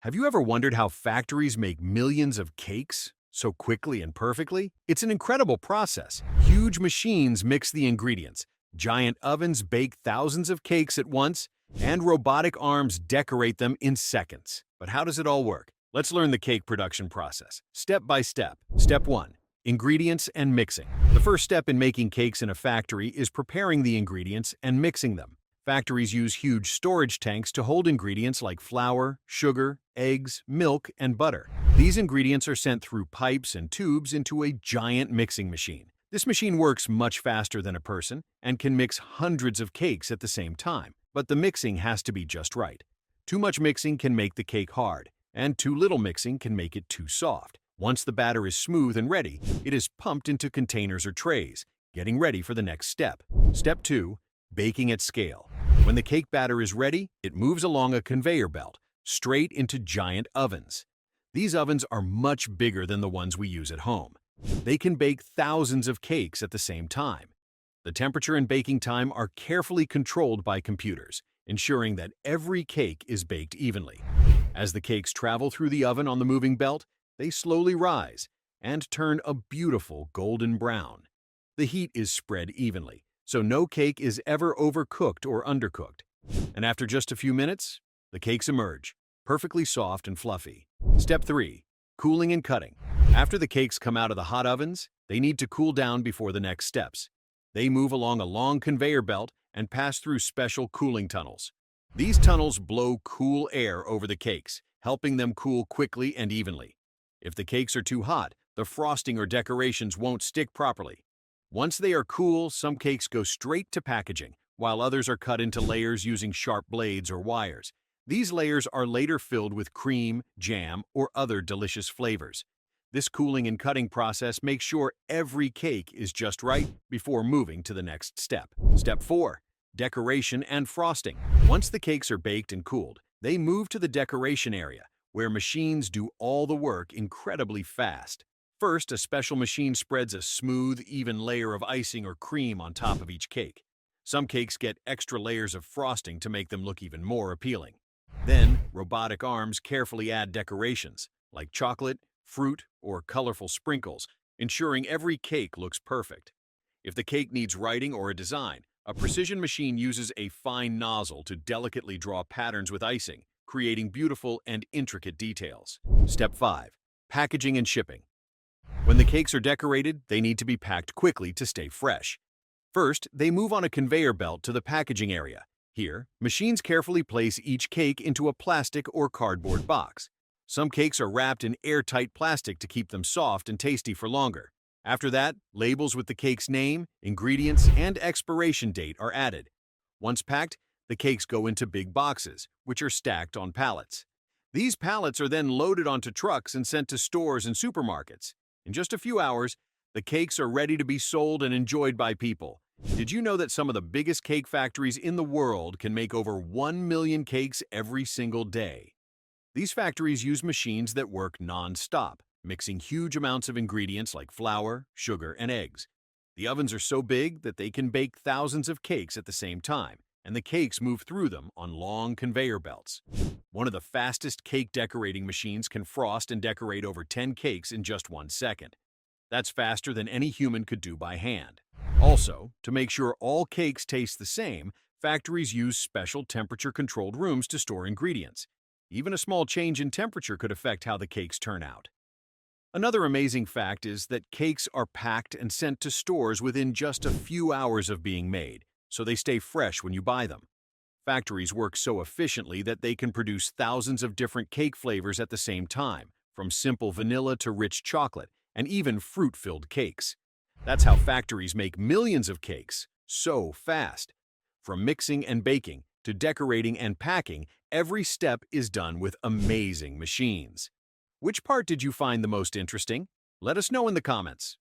Have you ever wondered how factories make millions of cakes so quickly and perfectly? It's an incredible process. Huge machines mix the ingredients, giant ovens bake thousands of cakes at once, and robotic arms decorate them in seconds. But how does it all work? Let's learn the cake production process, step by step. Step 1. Ingredients and mixing. The first step in making cakes in a factory is preparing the ingredients and mixing them. Factories use huge storage tanks to hold ingredients like flour, sugar, eggs, milk, and butter. These ingredients are sent through pipes and tubes into a giant mixing machine. This machine works much faster than a person and can mix hundreds of cakes at the same time. But the mixing has to be just right. Too much mixing can make the cake hard, and too little mixing can make it too soft. Once the batter is smooth and ready, it is pumped into containers or trays, getting ready for the next step. Step 2. Baking at scale. When the cake batter is ready, it moves along a conveyor belt, straight into giant ovens. These ovens are much bigger than the ones we use at home. They can bake thousands of cakes at the same time. The temperature and baking time are carefully controlled by computers, ensuring that every cake is baked evenly. As the cakes travel through the oven on the moving belt, they slowly rise and turn a beautiful golden brown. The heat is spread evenly, so no cake is ever overcooked or undercooked. And after just a few minutes, the cakes emerge, perfectly soft and fluffy. Step 3. Cooling and cutting. After the cakes come out of the hot ovens, they need to cool down before the next steps. They move along a long conveyor belt and pass through special cooling tunnels. These tunnels blow cool air over the cakes, helping them cool quickly and evenly. If the cakes are too hot, the frosting or decorations won't stick properly. Once they are cool, some cakes go straight to packaging, while others are cut into layers using sharp blades or wires. These layers are later filled with cream, jam, or other delicious flavors. This cooling and cutting process makes sure every cake is just right before moving to the next step. Step 4. Decoration and frosting. Once the cakes are baked and cooled, they move to the decoration area, where machines do all the work incredibly fast. First, a special machine spreads a smooth, even layer of icing or cream on top of each cake. Some cakes get extra layers of frosting to make them look even more appealing. Then, robotic arms carefully add decorations, like chocolate, fruit, or colorful sprinkles, ensuring every cake looks perfect. If the cake needs writing or a design, a precision machine uses a fine nozzle to delicately draw patterns with icing, creating beautiful and intricate details. Step 5. Packaging and shipping. When the cakes are decorated, they need to be packed quickly to stay fresh. First, they move on a conveyor belt to the packaging area. Here, machines carefully place each cake into a plastic or cardboard box. Some cakes are wrapped in airtight plastic to keep them soft and tasty for longer. After that, labels with the cake's name, ingredients, and expiration date are added. Once packed, the cakes go into big boxes, which are stacked on pallets. These pallets are then loaded onto trucks and sent to stores and supermarkets. In just a few hours, the cakes are ready to be sold and enjoyed by people. Did you know that some of the biggest cake factories in the world can make over 1 million cakes every single day? These factories use machines that work non-stop, mixing huge amounts of ingredients like flour, sugar, and eggs. The ovens are so big that they can bake thousands of cakes at the same time, and the cakes move through them on long conveyor belts. One of the fastest cake decorating machines can frost and decorate over 10 cakes in just 1 second. That's faster than any human could do by hand. Also, to make sure all cakes taste the same, factories use special temperature-controlled rooms to store ingredients. Even a small change in temperature could affect how the cakes turn out. Another amazing fact is that cakes are packed and sent to stores within just a few hours of being made, so they stay fresh when you buy them. Factories work so efficiently that they can produce thousands of different cake flavors at the same time, from simple vanilla to rich chocolate, and even fruit-filled cakes. That's how factories make millions of cakes so fast. From mixing and baking to decorating and packing, every step is done with amazing machines. Which part did you find the most interesting? Let us know in the comments.